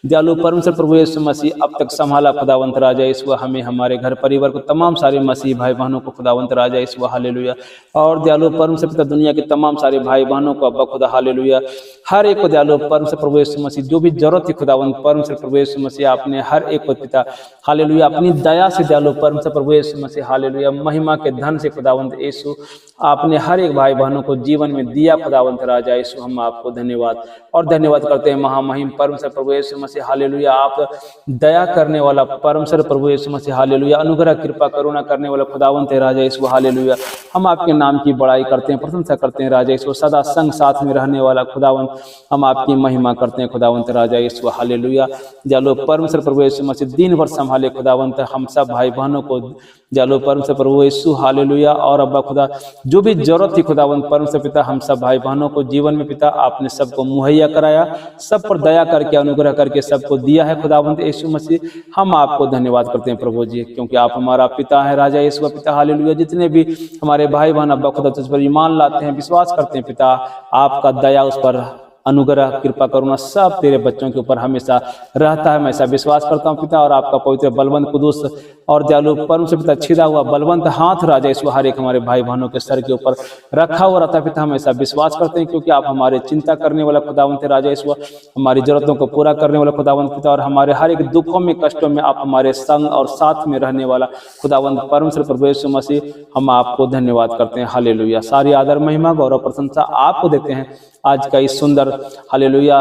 दयालु परमेश्वर प्रभु यीशु मसीह अब तक संभाला खुदावंत राजा यीशु, हमें हमारे घर परिवार को तमाम सारे मसीह भाई बहनों को खुदावंत राजा यीशु हालेलुया। और दयालु परमेश्वर पिता दुनिया के तमाम सारे भाई बहनों को अब्बा खुदा हालेलुया, हर एक को दयालु परमेश्वर प्रभु यीशु मसीह जो भी जरूरत थी खुदावंत परमेश्वर प्रभु यीशु मसीह आपने हर एक को पिता हालेलुया अपनी दया से दयालु परमेश्वर प्रभु यीशु मसीह हालेलुया महिमा के धन से खुदावंत यीशु आपने हर एक भाई बहनों को जीवन में दिया खुदावंत राजा यीशु। हम आपको धन्यवाद और धन्यवाद करते हैं महामहिम परमेश्वर प्रभु यीशु मसीह हालेलुया। आप दया करने वाला परमेश्वर प्रभु यीशु मसीह हालेलुया, अनुग्रह कृपा करुणा करने वाला खुदावंत है राजा यीशु हालेलुया। हम आपके नाम की बड़ाई करते हैं, प्रशंसा करते हैं राजा यीशु, सदा संग साथ में रहने वाला खुदावंत, हम आपकी महिमा करते हैं खुदावंत राजा यीशु हालेलुया। दयालु परमेश्वर प्रभु यीशु मसीह दिन भर संभाले खुदावंत हम सब भाई बहनों को दयालु परमेश्वर प्रभु यीशु हालेलुया। और अब्बा खुदा जो भी जरूरत थी खुदावंत परमेश्वर पिता हम सब भाई बहनों को जीवन में पिता आपने सबको मुहैया कराया, सब पर दया करके अनुग्रह करके सबको दिया है खुदावंत यीशु मसीह। हम आपको धन्यवाद करते हैं प्रभु जी, क्योंकि आप हमारा पिता है राजा यीशु पिता हालेलुया। जितने भी हमारे भाई बहन अब्बा खुदा तुझ पर ईमान लाते हैं, विश्वास करते हैं पिता, आपका दया उस पर अनुग्रह कृपा करुणा सब तेरे बच्चों के ऊपर हमेशा रहता है। मैं ऐसा विश्वास करता हूँ पिता, और आपका पवित्र बलवंत कुदूस और दयालु परमेश्वर पिता छिदा हुआ बलवंत हाथ राजा यीशु हर एक हमारे भाई बहनों के सर के ऊपर रखा हुआ रहता है पिता। हम ऐसा विश्वास करते हैं क्योंकि आप हमारे चिंता करने वाला खुदावंत राजा यीशु, हमारी जरूरतों को पूरा करने वाला खुदावंत पिता, और हमारे हर एक दुखों में कष्टों में आप हमारे संग और साथ में रहने वाला खुदावंत परमेश्वर प्रभु यीशु मसीह। हम आपको धन्यवाद करते हैं हालेलुया। सारी आदर महिमा गौरव प्रशंसा आपको देते हैं आज का इस सुंदर हालेलुया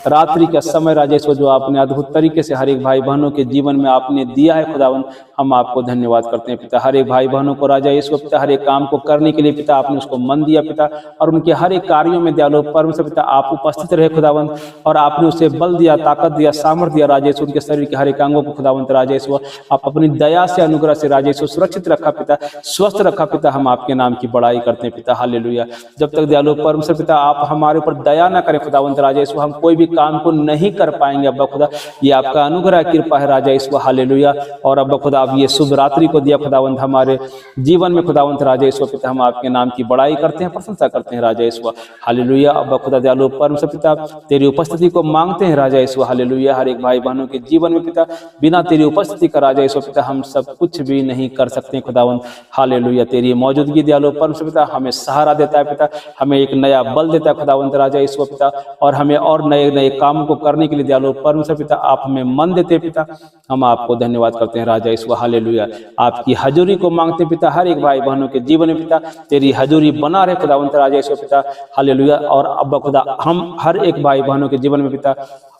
रात्रि का समय राजा यीशु, जो आपने अद्भुत तरीके से हर एक भाई बहनों के जीवन में आपने दिया है खुदावंत, हम आपको धन्यवाद करते हैं पिता। हर एक भाई बहनों को राजा यीशु पिता हर एक काम को करने के लिए पिता आपने उसको मन दिया पिता, और उनके हर एक कार्यों में दयालु परमेश्वर पिता आप उपस्थित रहे खुदावंत, और आपने उसे बल दिया, ताकत दिया, सामर्थ्य दिया राजा यीशु। उनके शरीर के हर एक अंगों को खुदावंत राजा यीशु आप अपनी दया से अनुग्रह से राजा यीशु सुरक्षित रखा पिता, स्वस्थ रखा पिता। हम आपके नाम की बड़ाई करते हैं पिता हालेलुया। जब तक दयालु परमेश्वर पिता आप हमारे ऊपर दया ना करें खुदावंत राजा यीशु, हम कोई भी काम को नहीं कर पाएंगे अब्बा खुदा। ये आपका अनुग्रह कृपा है राजा यीशु हालेलुया। और अब्बा खुदा आप ये शुभ रात्रि को दिया खुदावंत हमारे जीवन में खुदावंत राजा यीशु पिता, हम आपके नाम की बड़ाई करते हैं, प्रशंसा करते हैं राजा यीशु हालेलुया। अब्बा खुदा दयालु परमेश्वर पिता तेरी उपस्थिति को मांगते हैं राजा यीशु हालेलुया। हर एक भाई बहनों के जीवन में पिता बिना तेरी उपस्थिति का राजा यीशु पिता हम सब कुछ भी नहीं कर सकते खुदावंत हालेलुया। तेरी मौजूदगी दयालु परमेश्वर पिता हमें सहारा देता है पिता, हमें एक नया बल देता है खुदावंत राजा यीशु पिता, और हमें और नए नए कामों को करने के लिए दयालु परमेश्वर पिता आप हमें मन देते हैं पिता। हम आपको धन्यवाद करते हैं राजा यीशु हालेलुया। आपकी हजूरी को मांगते हैं पिता, हर एक भाई बहनों के जीवन में पिता तेरी हजूरी बना रहे खुदावंत राजा यीशु पिता हालेलुया। और अब्बा खुदा हम हर एक भाई बहनों के जीवन में पिता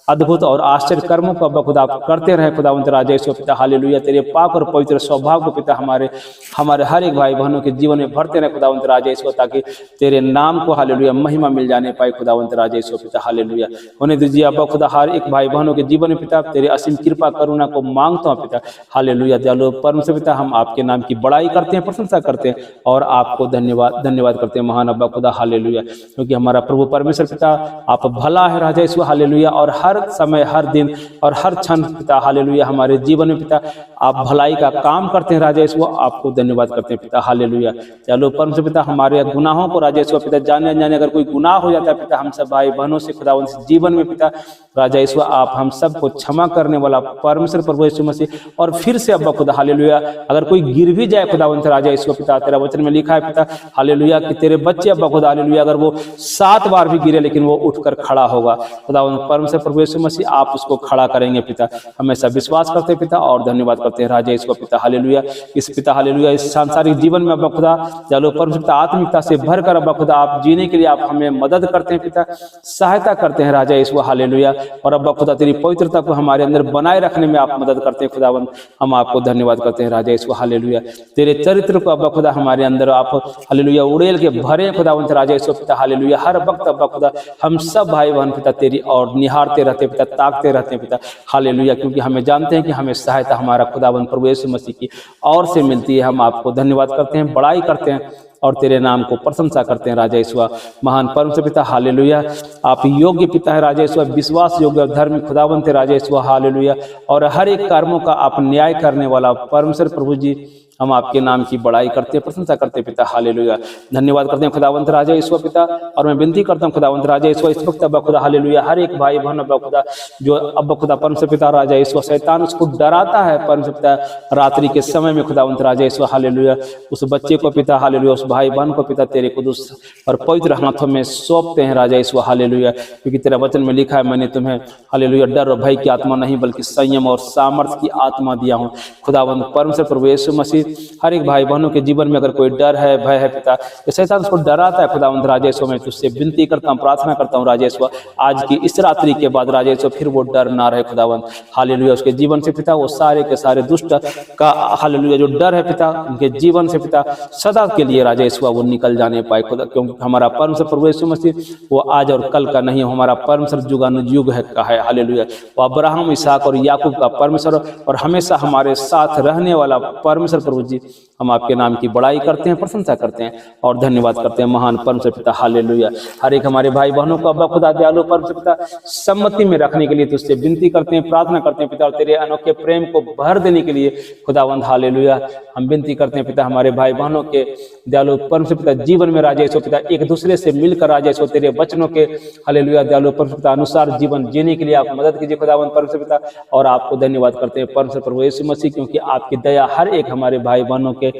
अद्भुत और आश्चर्य कर्मों को अब्बा खुदा आप करते रहे खुदावंत राजा यीशु पिता हालेलुया। तेरे पाक और पवित्र स्वभाव को पिता हमारे हर एक भाई बहनों के जीवन में भरते रहे खुदावंत राजा यीशु, ताकि तेरे नाम को हालेलुया महिमा मिल जाने पाए खुदावंत राजा यीशु पिता हालेलुया। होने दीजिए अब्बा खुदा हर एक भाई बहनों के जीवन में पिता तेरे असीम कृपा करुणा को मांगता हूँ पिता हालेलुया। दयालु परमेश्वर पिता हम आपके नाम की बड़ाई करते हैं, प्रशंसा करते हैं, और आपको धन्यवाद करते हैं महान अब्बा खुदा हालेलुया। क्योंकि हमारा प्रभु परमेश्वर पिता आप भला है राजा यीशु हालेलुया, और हर समय हर दिन और हर क्षण पिता हालेलुया हमारे जीवन में पिता आप भलाई का काम करते हैं राजा यीशु। आपको धन्यवाद करते हैं पिता हालेलुया। चलो परमेश्वर पिता हमारे गुनाहों को राजा यीशु पिता जाने अनजाने अगर कोई गुनाह हो जाता है पिता हम सब भाई बहनों से खुदावंत जीवन में पिता राजा यीशु आप हम सबको क्षमा करने वाला परमेश्वर प्रभु यीशु मसीह। और फिर से अब्बा खुदा हालेलुया अगर कोई गिर भी जाए खुदावंत राजा यीशु पिता तेरा वचन में लिखा है पिता हालेलुया कि तेरे बच्चे अब्बा खुदा हालेलुया अगर वो 7 बार भी गिरे लेकिन वो उठकर खड़ा होगा खुदावंत परमेश्वर प्रभु यीशु मसीह आप उसको खड़ा करेंगे पिता। हमेशा विश्वास करते हैं पिता और धन्यवाद करते हैं राजा यीशु पिता हालेलुया। इस पिता हालेलुया इस सांसारिक जीवन में अब्बा खुदा चलो परमेश्वर पिता आत्मिकता से भरकर अब्बा खुदा आप जीने के लिए आप हमें मदद करते हैं पिता, सहायता करते हैं राजा यीशु हालेलुया। और अब्बा खुदा तेरी पवित्रता को हमारे अंदर बनाए रखने में आप मदद करते हैं खुदावंत। हम आपको धन्यवाद करते हैं राजा यीशु हालेलुया। तेरे चरित्र को अब्बा खुदा हमारे अंदर आप हालेलुया उड़ेल के भरे खुदावंत राजा यीशु पिता हालेलुया। हर वक्त अब्बा खुदा हम सब भाई बहन पिता तेरी और निहारते रहते पिता, ताकते रहते हैं पिता हालेलुया, क्योंकि हमें जानते हैं कि हमें सहायता हमारा खुदावंत प्रभु यीशु मसीह की और से मिलती है। हम आपको धन्यवाद करते हैं, बड़ाई करते हैं और तेरे नाम को प्रशंसा करते हैं राजा यीशु महान परमेश्वर पिता हालेलुया। आप योग्य पिता है राजा यीशु, विश्वास योग्य और धर्मी खुदावंत है राजा यीशु हालेलुया। और हर एक कर्मों का आप न्याय करने वाला परमेश्वर प्रभु जी हम आपके नाम की बड़ाई करते हैं, प्रशंसा करते हैं पिता। हालेलुया। धन्यवाद करते हैं खुदावंत राजा ईश्वर पिता। और मैं विनती करता हूँ खुदावंत राजा ईश्वर, इस वक्त अब्बा खुदा हालेलुया हर एक भाई बहन अब्बा खुदा जो अब्बा खुदा परमेश्वर पिता राजा ईश्वर शैतान उसको डराता है परमेश्वर पिता रात्रि के समय में खुदावंत राजा ईश्वर हालेलुया, उस बच्चे को पिता हालेलुया, उस भाई बहन को पिता तेरे कुदूस और पवित्र हाथों में सौंपते हैं राजा ईश्वर हालेलुया। क्योंकि तेरा वचन में लिखा है, मैंने तुम्हें हालेलुया डर और भय की आत्मा नहीं बल्कि संयम और सामर्थ्य की आत्मा दिया हूँ। खुदावंत परमेश्वर प्रभु यीशु मसीह, हर एक भाई बहनों के जीवन में अगर कोई डर है, भय है पिता, तो शैतान उसको डराता है खुदावंत राजा ईश्वर, मैं तुझसे विनती करता हूँ, प्रार्थना करता हूँ राजा ईश्वर, आज की इस रात्रि के बाद राजा ईश्वर फिर वो डर ना रहे खुदावंत हालेलुया। उसके जीवन से पिता वो सारे के सारे दुष्ट का हालेलुया जो डर है पिता उनके जीवन से पिता सदा के लिए राजा ईश्वर वो निकल जाने पाए खुदा, क्योंकि हमारा परमेश्वर प्रभु यीशु मसीह वो आज और कल का नहीं, हमारा परमेश्वर जुगानुयुग है का है हालेलुया। वो अब्राहम, इसहाक और याकूब का परमेश्वर और हमेशा हमारे साथ रहने वाला परमेश्वर प्रभु जी, हम आपके नाम की बड़ाई करते हैं, प्रशंसा करते हैं और धन्यवाद करते हैं महान परमेश्वर पिता हालेलुया। हर एक हमारे भाई बहनों को अब्बा खुदा दयालु परमेश्वर पिता सम्मति में रखने के लिए तुझसे विनती करते हैं, प्रार्थना करते हैं पिता, और तेरे अनोखे प्रेम को भर देने के लिए खुदावंद हालेलुया हम विनती करते हैं पिता, हमारे भाई बहनों के दयालु परमेश्वर पिता जीवन में राजा ईश्वर पिता एक दूसरे से मिलकर राजा ईश्वर तेरे वचनों के हालेलुया दयालु परमेश्वर पिता अनुसार जीवन जीने के लिए आप मदद कीजिए खुदावंद परमेश्वर पिता। और आपको धन्यवाद करते हैं परमेश्वर प्रभु यीशु मसीह, क्योंकि आपकी दया हर एक हमारे भाई बहनों के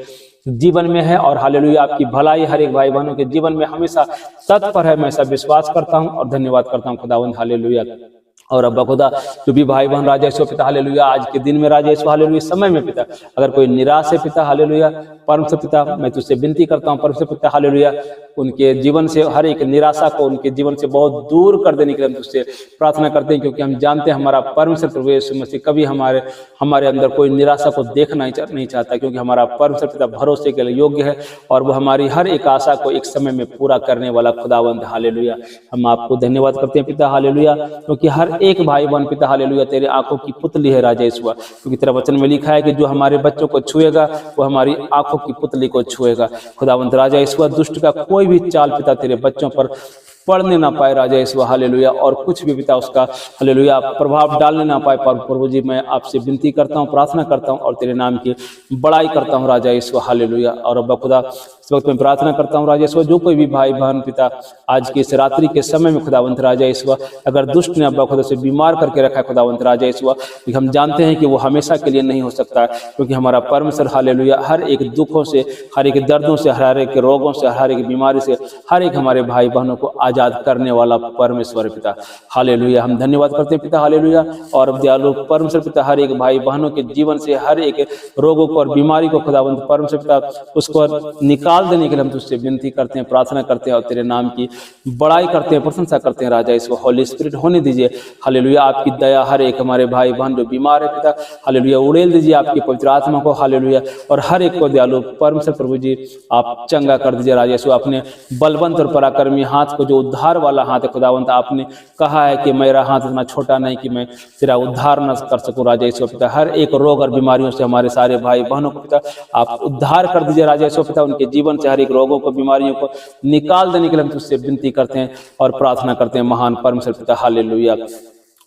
जीवन में है और हालेलुया आपकी भलाई हर एक भाई बहनों के जीवन में हमेशा तत्पर है। मैं ऐसा विश्वास करता हूं और धन्यवाद करता हूं खुदावंद हालेलुया। और अब्बा खुदा जो भी भाई बहन राजा ईश्वर पिता हालेलुया आज के दिन में राजा ईश्वर हालेलुया समय में पिता अगर कोई निराश है पिता हालेलुया परमेश्वर पिता मैं तुझसे विनती करता हूँ परमेश्वर पिता हालेलुया, उनके जीवन से हर एक निराशा को उनके जीवन से बहुत दूर कर देने के लिए हम तुझसे प्रार्थना करते हैं, क्योंकि हम जानते हैं हमारा परमेश्वर प्रभु यीशु मसीह कभी हमारे अंदर कोई निराशा को देखना नहीं चाहता, क्योंकि हमारा परमेश्वर पिता भरोसे के लिए योग्य है और वो हमारी हर एक आशा को एक समय में पूरा करने वाला खुदावंद हालेलुया। हम आपको धन्यवाद करते हैं पिता हालेलुया, क्योंकि हर एक भाई बहन पिता हालेलुया तेरे आंखों की पुतली है राजा ईश्वर, क्योंकि तेरा वचन में लिखा है कि जो हमारे बच्चों को छुएगा वो हमारी आंखों की पुतली को छुएगा। खुदावंत राजा ईश्वर दुष्ट का कोई भी चाल पिता तेरे बच्चों पर पढ़ने ना पाए राजा ईश्वर हालेलुया, और कुछ भी पिता उसका हालेलुया प्रभाव डालने ना पाए। प्रभु जी मैं आपसे विनती करता हूँ, प्रार्थना करता हूँ और तेरे नाम की बड़ाई करता हूँ राजा ईश्वर हालेलुया। और अब्बा खुदा इस वक्त मैं प्रार्थना करता हूँ राजा ईश्वर, जो कोई भी भाई बहन पिता आज के इस रात्रि के समय में खुदावंत राजा ईश्वर अगर दुष्ट ने अब्बा खुदा से बीमार करके रखा है खुदावंत राजा ईश्वर, हम जानते हैं कि वो हमेशा के लिए नहीं हो सकता है, क्योंकि हमारा परमेश्वर हालेलुया हर एक दुखों से, हर एक दर्दों से, हर एक रोगों से, हर एक बीमारी से हर एक हमारे भाई बहनों को आजाद करने वाला परमेश्वर पिता हालेलुया। हम धन्यवाद करते हैं पिता हालेलुया। और दयालु परमेश्वर पिता हर एक भाई बहनों के जीवन से हर एक रोगों को और बीमारी को खुदावंत परमेश्वर पिता उसको निकाल देने के लिए हम तुझसे विनती करते हैं, प्रार्थना करते हैं और तेरे नाम की बड़ाई करते हैं, प्रशंसा करते हैं राजा इसको होली स्पिरिट होने दीजिए हालेलुया। आपकी दया हर एक हमारे भाई बहन जो बीमार है पिता हालेलुया उड़ेल दीजिए आपकी पवित्र आत्मा को हालेलुया, और हर एक को दयालु परमेश्वर प्रभु जी आप चंगा कर दीजिए राजा यीशु। अपने बलवंत और पराक्रमी हाथ को जो उद्धार वाला हाथ है खुदावंत, आपने कहा है कि मेरा हाथ इतना छोटा नहीं कि मैं तेरा उद्धार न कर सकूं राजा यीशु पिता। हर एक रोग और बीमारियों से हमारे सारे भाई बहनों को पिता आप उद्धार कर दीजिए राजा यीशु पिता, उनके जीवन से हर एक रोगों को बीमारियों को निकाल देने के लिए हम तुझसे विनती करते हैं और प्रार्थना करते हैं महान परमेश्वर पिता हालेलुया।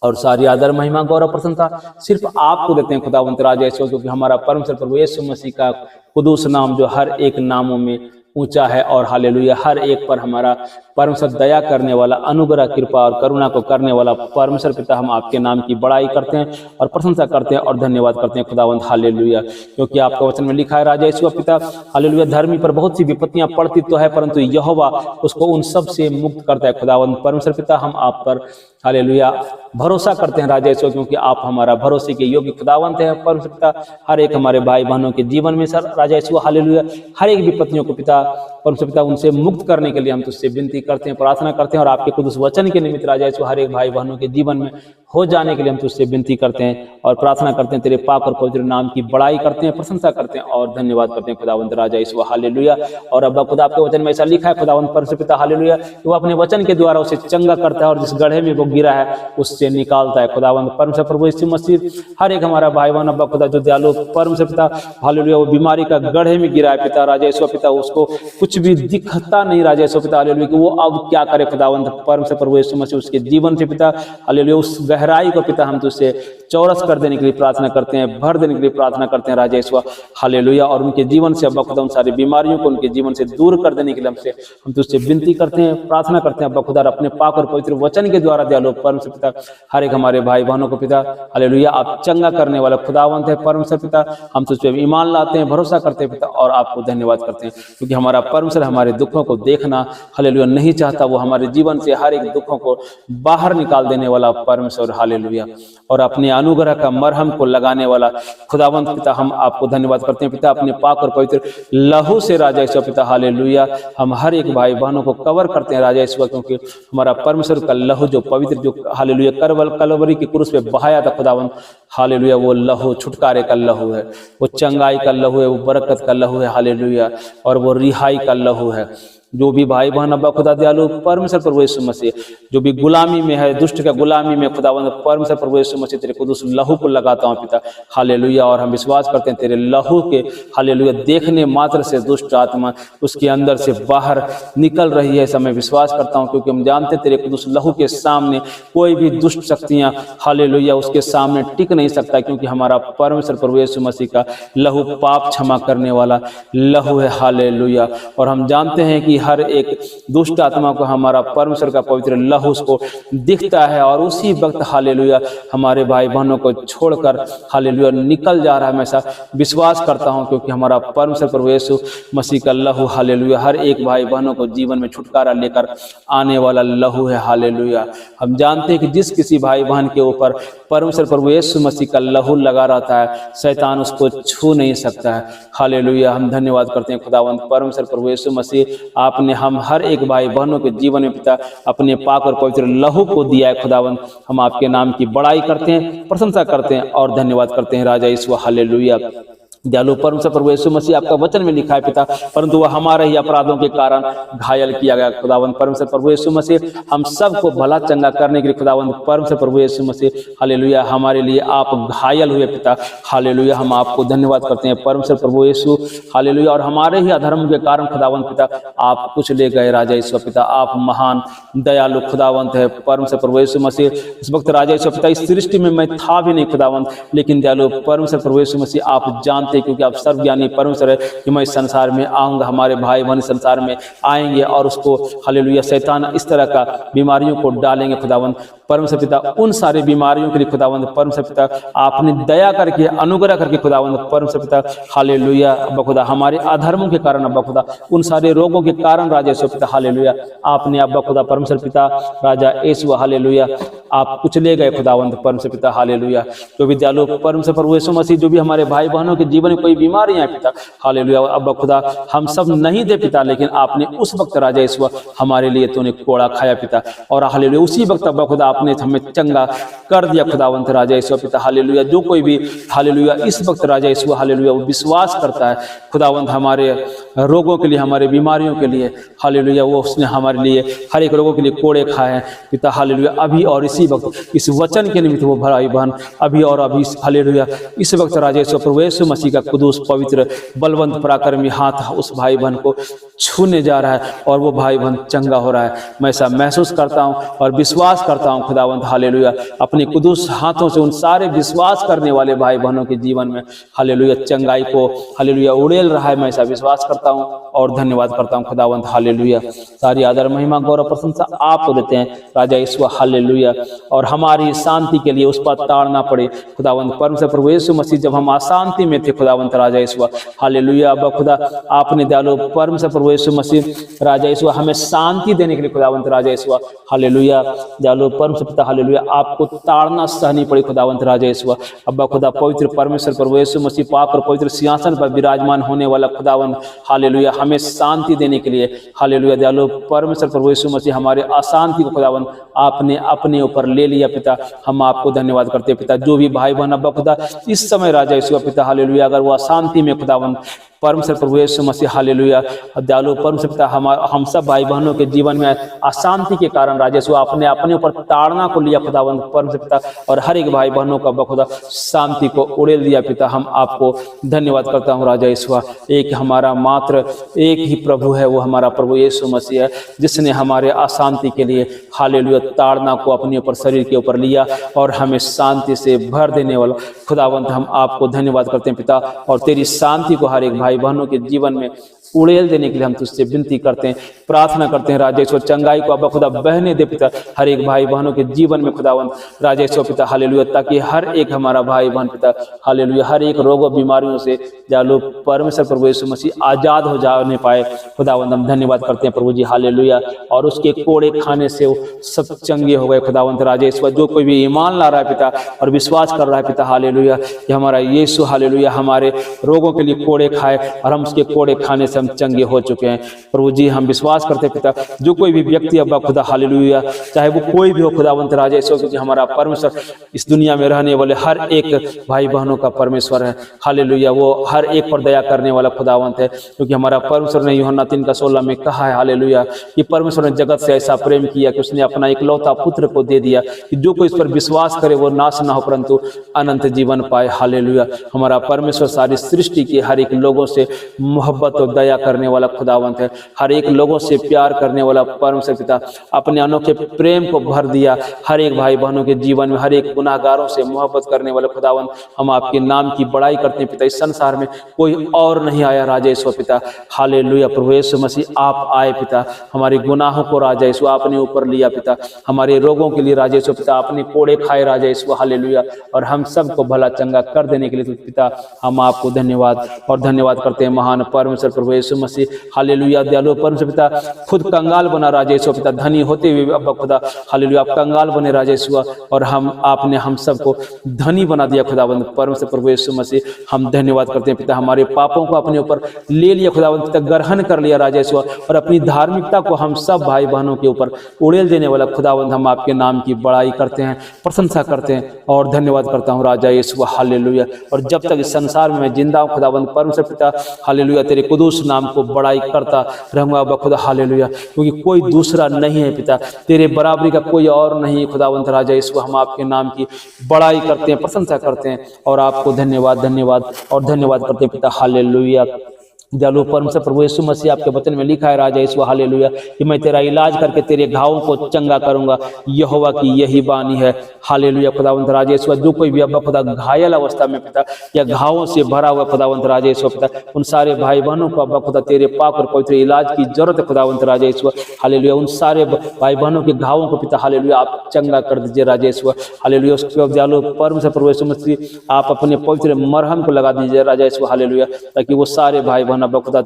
और सारी आदर महिमा गौरव प्रसन्नता सिर्फ आपको देते हैं खुदावंत राजा यीशु, क्योंकि हमारा परमेश्वर प्रभु यीशु मसीह का कुदूस नाम जो हर एक नामों में ऊंचा है और हालेलुया हर एक पर हमारा परमेश्वर दया करने वाला, अनुग्रह कृपा और करुणा को करने वाला परमेश्वर पिता, हम आपके नाम की बड़ाई करते हैं और प्रशंसा करते हैं और धन्यवाद करते हैं खुदावंत हालेलुया। क्योंकि आपका वचन में लिखा है राजा यीशु पिता हालेलुया, धर्मी पर बहुत सी विपत्तियां पड़ती तो है परंतु यहोवा उसको उन सब से मुक्त करता है खुदावंत परमेश्वर पिता। हम आप पर हालेलुया भरोसा करते हैं राजा यीशु, क्योंकि आप हमारा भरोसे के योग्य खुदावंत है परमेश्वर पिता। हर एक हमारे भाई बहनों के जीवन में सर राजा यीशु हालेलुया हर एक विपत्तियों को पिता परमेश्वर पिता उनसे मुक्त करने के लिए हम तुझसे विनती करते हैं, प्रार्थना करते हैं और आपके कुदूस वचन के निमित्त राजा यीशु हर एक भाई बहनों के जीवन में हो जाने के लिए हम तुझसे विनती करते हैं और प्रार्थना करते हैं। तेरे पाक और पवित्र नाम की बड़ाई करते हैं, प्रशंसा करते हैं और धन्यवाद करते हैं खुदावंत राजा यीशु हालेलुया। और अब्बा खुदा आपके वचन में ऐसा लिखा है खुदावंत परमेश्वर पिता हालेलुया, वो अपने वचन के द्वारा उसे चंगा करता है और जिस गड्ढे में वो गिरा है उससे निकालता है खुदावंत परमेश्वर प्रभु यीशु मसीह। हर एक हमारा भाई बहन अब्बा खुदा जो दयालु परमेश्वर पिता हालेलुया वो बीमारी का गड्ढे में गिरा है पिता राजा यीशु पिता, उसको कुछ भी दिखता नहीं राजा यीशु पिता हालेलुया कि वो अब क्या करे खुदावंत परमेश्वर प्रभु यीशु मसीह। उसके जीवन से पिता हालेलुया उस गहराई को पिता हम तुझसे चौरस कर देने के लिए प्रार्थना करते हैं, भर देने के लिए प्रार्थना करते हैं राजा ईश्वर, हालेलुया। और उनके जीवन से अब्बा खुदा उन सारी बीमारियों को उनके जीवन से दूर कर देने के लिए हम तुझसे विनती करते हैं, प्रार्थना करते हैं अब्बा खुदा, अपने पाक और पवित्र वचन के द्वारा दयालु परमेश्वर पिता हर एक हमारे भाई बहनों को पिता हालेलुया आप चंगा करने वाला खुदावंत है परमेश्वर पिता। हम तुझ पे ईमान लाते हैं, भरोसा करते हैं पिता, और आपको धन्यवाद करते हैं क्योंकि हमारा परमेश्वर हमारे दुखों को देखना हालेलुया नहीं चाहता, वो हमारे जीवन से हर एक दुखों को बाहर निकाल देने वाला परमेश्वर हालेलुया, और अपने अनुग्रह का मरहम को लगाने वाला खुदावंत पिता हम आपको धन्यवाद करते हैं पिता। अपने पाक और पवित्र लहू से राजा ईश्वर पिता हालेलुया हम हर एक भाई बहनों को कवर करते हैं राजा ईश्वर, क्योंकि हमारा परमेश्वर का लहू जो पवित्र जो हालेलुया कलवरी की क्रूस पे बहाया था खुदावंत हालेलुया, वो लहू छुटकारे का लहू है, वो चंगाई का लहू है, वो बरकत का लहू है हालेलुया, और वो रिहाई का लहू है। जो भी भाई बहन अब्बा खुदा दयालु परमेश्वर प्रभु यीशु मसीह जो भी गुलामी में है, दुष्ट का गुलामी में खुदावंद परमेश्वर प्रभु यीशु मसीह तेरे कुदूस लहू को लगाता हूँ पिता हालेलुया, और हम विश्वास करते हैं तेरे लहू के हालेलुया देखने मात्र से दुष्ट आत्मा उसके अंदर से बाहर निकल रही है, समय विश्वास करता हूँ, क्योंकि हम जानते हैं तेरे कुदूस लहू के सामने कोई भी दुष्ट शक्तियाँ हालेलुया उसके सामने टिक नहीं सकता, क्योंकि हमारा परमेश्वर प्रभु यीशु मसीह का लहू पाप क्षमा करने वाला लहू है हालेलुया। और हम जानते हैं कि हर एक दुष्ट आत्मा को हमारा परमेश्वर का पवित्र लहू उसको दिखता है, और उसी वक्त हालेलुया हमारे भाई बहनों को छोड़कर हालेलुया निकल जा रहा है। मैं ऐसा विश्वास करता हूं, क्योंकि हमारा परमेश्वर प्रभु यीशु मसीह का लहू हालेलुया हर एक भाई बहनों को जीवन में छुटकारा लेकर आने वाला लहू है हालेलुया। हम जानते हैं कि जिस किसी भाई बहन के ऊपर परमेश्वर प्रभु यीशु मसीह का लहू लगा रहता है, शैतान उसको छू नहीं सकता है हालेलुया। हम धन्यवाद करते हैं खुदावंत परमेश्वर प्रभु यीशु मसीह, आपने हम हर एक भाई बहनों के जीवन में पिता अपने पाक और पवित्र लहू को दिया है खुदावंत। हम आपके नाम की बड़ाई करते हैं, प्रशंसा करते हैं और धन्यवाद करते हैं राजा ईश्वर हालेलुया। दयालु परमेश्वर प्रभु यीशु मसीह आपका वचन में लिखा है पिता, परंतु वह हमारे ही अपराधों के कारण घायल किया गया खुदावंत परमेश्वर प्रभु यीशु मसीह, हम सबको भला चंगा करने के लिए खुदावंत परमेश्वर प्रभु यीशु मसीह हालेलुया हमारे लिए आप घायल हुए पिता हालेलुया। हम आपको धन्यवाद करते हैं परमेश्वर प्रभु यीशु हालेलुया, और हमारे ही अधर्म के कारण खुदावंत पिता आप कुछ ले गए राजा ईश्वर पिता। आप महान दयालु खुदावंत है परमेश्वर प्रभु यीशु मसीह। इस वक्त राजा ईश्वर पिता इस सृष्टि में मैं था भी नहीं खुदावंत, लेकिन दयालु परमेश्वर प्रभु यीशु मसीह आप जानते, क्योंकि आप सर्वज्ञानी परमेश्वर है कि मैं इस संसार में आऊंगा, हमारे भाई बहन संसार में आएंगे और उसको हालेलुया शैतान इस तरह का बीमारियों को डालेंगे खुदावंत परमेश्वर पिता। उन सारे बीमारियों के लिए खुदावंत परमेश्वर पिता आपने दया करके अनुग्रह करके खुदावंत परमेश्वर पिता हालेलुया अब्बा खुदा हमारे अधर्मों के कारण अब्बा खुदा उन सारे रोगों के कारण राजा ईश्वर पिता हालेलुया आपने अब्बा खुदा परमेश्वर पिता राजा ईश्वर हालेलुया आप कुछ ले गए खुदावंत परमेश्वर पिता हालेलुया। जो भी दयालु परमेश्वर प्रभु यीशु मसीह जो भी हमारे भाई बहनों के जीवन में कोई बीमारियां हैं पिता हालेलुया अब्बा खुदा हम सब नहीं दे पिता, लेकिन आपने उस वक्त राजा ईश्वर हमारे लिए तूने कोड़ा खाया पिता, और हालेलुया उसी वक्त अब्बा खुदा आपने हमें चंगा कर दिया खुदावंत राजा ईश्वर पिता हालेलुया। जो कोई भी हालेलुया इस वक्त राजा ईश्वर हालेलुया वो विश्वास करता है खुदावंत हमारे रोगों के लिए हमारे बीमारियों के लिए हालेलुया, वो उसने हमारे लिए हर एक रोगों के लिए कोड़े खाए हैं पिता हालेलुया। अभी और इसी वक्त इस वचन के निमित्त वो भाई बहन अभी और अभी हालेलुया इस वक्त राजा ईश्वर प्रभु यीशु मसीह का कुदूस पवित्र बलवंत पराक्रमी हाथ उस भाई बहन को छूने जा रहा है और वो भाई बहन चंगा हो रहा है। मैं ऐसा महसूस करता हूँ और विश्वास करता हूँ खुदावंत हालेलुया अपने कुदूस हाथों से उन सारे विश्वास करने वाले भाई बहनों के जीवन में हालेलुया चंगाई को हालेलुया उड़ेल रहा है। मैं ऐसा विश्वास करता हूँ और धन्यवाद करता हूँ खुदावंत हालेलुया। सारी आदर महिमा गौरव प्रशंसा आपको देते हैं राजा ईश्वर हालेलुया, और हमारी शांति के लिए उस पर ताड़ना पड़े खुदावंत परमेश्वर प्रभु यीशु मसीह। जब हम अशांति में थे खुदावंत राजा ईश्वर हालेलुया अब्बा खुदा आपने दयालु परमेश्वर प्रभु यीशु मसीह राजा ईश्वर हमें शांति देने के लिए खुदावंत राजा ईश्वर हालेलुया दयालु परमेश्वर पिता हालेलुया आपको ताड़ना सहनी पड़ी खुदावंत राजा ईश्वर अब्बा खुदा पवित्र परमेश्वर प्रभु यीशु मसीह पाक और पवित्र सिंहासन पर विराजमान होने वाला खुदावंत हालेलुया हमें शांति देने के लिए हालेलुया दयालु परमेश्वर प्रभु यीशु मसीह हमारे अशांति को खुदावंत आपने अपने ऊपर ले लिया पिता। हम आपको धन्यवाद करते हैं पिता। जो भी भाई बहन अब्बा खुदा इस समय राजा ईश्वर पिता हालेलुया अगर वो अशांति में खुदावंत परमेश्वर प्रभु यीशु मसीह हालेलुया। दयालु परमेश्वर पिता हम सब भाई बहनों के जीवन में अशांति के कारण राजा यीशु आपने अपने ऊपर ताड़ना को लिया खुदावंद परमेश्वर पिता, और हर एक भाई बहनों का बखुदा शांति को उड़ेल दिया पिता। हम आपको धन्यवाद करता हूँ राजा यीशु। एक हमारा मात्र एक ही प्रभु है, वो हमारा प्रभु यीशु मसीह है, जिसने हमारे अशांति के लिए हालेलुया ताड़ना को अपने ऊपर शरीर के ऊपर लिया और हमें शांति से भर देने वाला खुदावंत हम आपको धन्यवाद करते हैं पिता। और तेरी शांति को हर एक भाई बहनों के जीवन में उड़ेल देने के लिए हम तुझसे विनती करते हैं, प्रार्थना करते हैं राजेश्वर। चंगाई को अब खुदा बहने दे पिता हर एक भाई बहनों के जीवन में खुदावंत राजेश्वर पिता हालेलुया, ताकि हर एक हमारा भाई बहन पिता हालेलुया हर एक रोगों बीमारियों से जालो परमेश्वर प्रभु यीशु मसीह आजाद हो जाने पाए खुदावंत। हम धन्यवाद करते हैं प्रभु जी हालेलुया। और उसके कोड़े खाने से वो सब चंगे हो गए खुदावंत राजेश्वर। जो कोई भी ईमान ला रहा है पिता और विश्वास कर रहा है पिता हालेलुया कि हमारा यीशु हालेलुया हमारे रोगों के लिए कोड़े खाए और हम उसके कोड़े खाने से हम चंगे हो चुके हैं प्रभु जी। हम विश्वास करते हैं पिता जो कोई भी व्यक्ति अब्बा खुदा हालेलुया चाहे वो कोई भी हो खुदावंत राजा यीशु, क्योंकि हमारा परमेश्वर इस दुनिया में रहने वाले हर एक भाई बहनों का परमेश्वर है हालेलुया। वो हर एक पर दया करने वाला खुदावंत है, क्योंकि हमारा परमेश्वर ने यूहन्ना 3:16 में कहा है हालेलुया कि परमेश्वर ने जगत से ऐसा प्रेम किया कि उसने अपना इकलौता पुत्र को दे दिया कि जो कोई इस पर विश्वास करे वो नाश ना हो परंतु अनंत जीवन पाए हालेलुया। हमारा परमेश्वर सारी सृष्टि के हर एक लोगों से मोहब्बत और दया करने वाला खुदावंत है, हर एक लोगों से प्यार करने वाला परमेश्वर पिता अपने अनोखे प्रेम को भर दिया हर एक भाई बहनों के जीवन में, हर एक गुनाहगारों से मोहब्बत करने वाला खुदावंत। हम आपके नाम की बड़ाई करते हैं पिता। इस संसार में कोई और नहीं आया राजा यीशु पिता हालेलुया। प्रभु यीशु मसीह आप आए पिता, हमारे गुनाहों को राजा यीशु आपने ऊपर लिया पिता, हमारे रोगों के लिए राजा यीशु पिता आपने कोड़े खाए राजा यीशु हालेलुया। और हम सबको भला चंगा कर देने के लिए पिता हम आपको धन्यवाद और धन्यवाद करते हैं महान परमेश्वर प्रभु यीशु मसीह हालेलुया। दयालु परमेश्वर पिता खुद कंगाल बना राजा यीशु पिता, धनी होते हुए अब्बा खुदा हालेलुया आप कंगाल बने राजा यीशु, और आपने हम सबको धनी बना दिया खुदावंद परमेश्वर प्रभु यीशु मसीह। हम धन्यवाद करते हैं पिता, हमारे पापों को अपने ऊपर ले लिया खुदावंद पिता, ग्रहण कर लिया राजा यीशु, और अपनी धार्मिकता को हम सब भाई बहनों के ऊपर उड़ेल देने वाला खुदावंद हम आपके नाम की बड़ाई करते हैं, प्रशंसा करते हैं और धन्यवाद करता हूँ राजा यीशु हालेलुया। और जब तक इस संसार में मैं जिंदा हूँ खुदावंद परमेश्वर पिता हालेलुया तेरे कुदूस नाम को बड़ाई करता रहूंगा बखुदा हालेलुया, क्योंकि कोई दूसरा नहीं है पिता, तेरे बराबरी का कोई और नहीं खुदावंत राजा यीशु। हम आपके नाम की बड़ाई करते हैं, प्रशंसा करते हैं और आपको धन्यवाद धन्यवाद और धन्यवाद करते हैं पिता हालेलुया। दयालु परमेश्वर प्रभु यीशु मसीह आपके वचन में लिखा है राजा यीशु हालेलुया कि मैं तेरा इलाज करके तेरे घावों को चंगा करूंगा, यहोवा की यही बानी है हालेलुया। खुदावंत राजा यीशु जो कोई भी अब्बा खुदा घायल अवस्था में पिता या घावों से भरा हुआ खुदावंत राजा यीशु पिता, उन सारे भाई बहनों को अब्बा खुदा तेरे पाक और पवित्र इलाज की जरूरत है खुदावंत राजा यीशु हालेलुया। उन सारे भाई बहनों के घावों को पिता हालेलुया आप चंगा कर दीजिए राजा यीशु हालेलुया। उसके दयालु परमेश्वर प्रभु यीशु मसीह आप अपने पवित्र मरहम को लगा दीजिए राजा यीशु हालेलुया, ताकि वो सारे भाई बहन अब्बा खुदा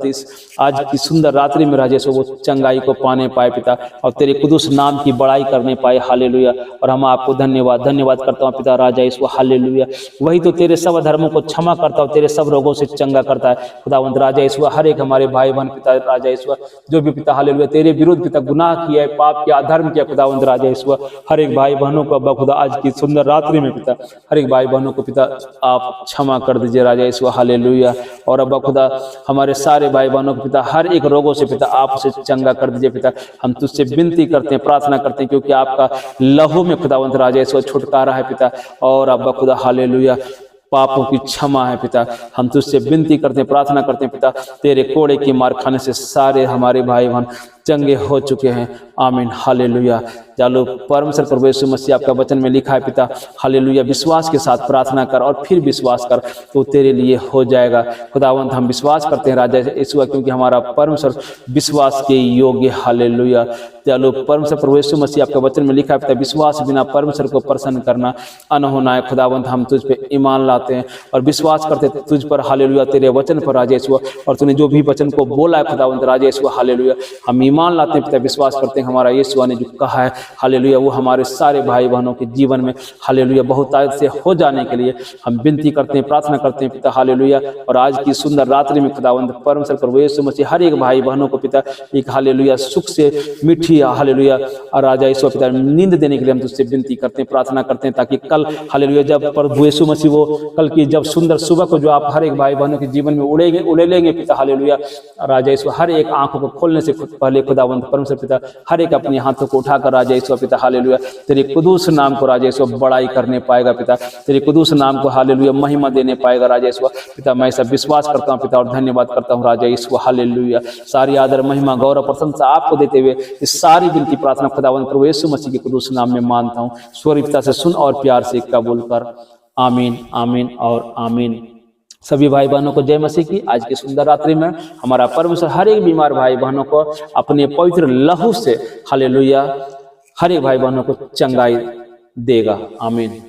आज की सुंदर रात्रि में राजा यीशु वो चंगाई को पाने पाए पिता और तेरे कुदूस नाम की बड़ाई करने पाए हालेलुया। और हम आपको धन्यवाद धन्यवाद करता हूँ पिता राजा यीशु हालेलुया। वही तो तेरे सब धर्मों को क्षमा करता है, तेरे सब रोगों से चंगा करता है खुदावंत राजा यीशु। हर एक हमारे भाई बहन पिता राजा यीशु जो भी पिता हालेलुया तेरे विरुद्ध पिता गुनाह किया है, पाप किया, अधर्म किया खुदावंत राजा यीशु, हर एक भाई बहनों को अब्बा खुदा आज की सुंदर रात्रि में पिता हर एक भाई बहनों को पिता आप क्षमा कर दीजिए राजा यीशु हालेलुया। और अब्बा खुदा हमारे सारे भाई बहनों को पिता हर एक रोगों से पिता आप उसे चंगा कर दीजिए पिता। हम तुझसे विनती करते हैं, प्रार्थना करते हैं, क्योंकि आपका लहू में खुदावंत राजा यीशु छुटकारा है पिता और अब्बा खुदा हालेलुया पापों की क्षमा है पिता। हम तुझसे विनती करते हैं, प्रार्थना करते हैं पिता, तेरे कोड़े की मार खाने से सारे हमारे भाई बहन चंगे हो चुके हैं, आमीन हालेलुया। जालो परमेश्वर प्रभु यीशु मसीह आपका वचन में लिखा है पिता हालेलुया, विश्वास के साथ प्रार्थना कर और फिर विश्वास कर तो तेरे लिए हो जाएगा खुदावंत। हम विश्वास करते हैं राजा यीशु, क्योंकि हमारा परमेश्वर विश्वास के योग्य हालेलुया। जालो परमेश्वर प्रभु यीशु मसीह आपका वचन में लिखा है पिता, विश्वास बिना परमेश्वर को प्रसन्न करना अनहोना है खुदावंत। हम तुझ पे ईमान लाते हैं और विश्वास करते हैं तुझ पर हालेलुया, तेरे वचन पर राजा यीशु, और तूने जो भी वचन को बोला है खुदावंत राजा यीशु हालेलुया, हम ईमान लाते हैं पिता, विश्वास करते हैं हमारा यीशु ने जो कहा है हालेलुया वो हमारे सारे भाई बहनों के जीवन में हालेलुया बहुतायत से हो जाने के लिए हम विनती करते हैं, प्रार्थना करते हैं पिता हालेलुया। और आज की सुंदर रात्रि में खुदावंद परमेश्वर प्रभु यीशु मसीह हर एक भाई बहनों को पिता एक हालेलुया सुख से मीठी हालेलुया और राजा ईश्वर पिता नींद देने के लिए हम तुझसे विनती करते हैं, प्रार्थना करते हैं, ताकि कल हालेलुया जब प्रभु यीशु मसीह वो कल की जब सुंदर सुबह को जो आप हर एक भाई बहनों के जीवन में उड़े लेंगे पिता हालेलुया राजा ईश्वर हर एक आंखों को खोलने से पहले खुदावंद परमेश्वर पिता हर एक अपने हाथों को उठाकर राजा ईश्वर पिता हालेलुया तेरे कुदूस नाम को राजा ईश्वर बड़ाई करने पाएगा पिता, तेरे कुदूस नाम को हालेलुया महिमा देने पाएगा राजा ईश्वर पिता। मैं सब विश्वास करता हूँ पिता और धन्यवाद करता हूँ राजा ईश्वर हालेलुया। सारी आदर महिमा गौरव प्रशंसा आपको देते हुए इस सारी विनती प्रार्थना खुदावंद प्रभु यीशु मसीह के कुदूस नाम में मानता हूँ। स्वर्गीय पिता से सुन और प्यार से कबूल कर। आमीन आमीन और आमीन। सभी भाई बहनों को जय मसीह की। आज की सुंदर रात्रि में हमारा परमेश्वर हर एक बीमार भाई बहनों को अपने पवित्र लहू से हालेलुया हर एक भाई बहनों को चंगाई देगा। आमीन।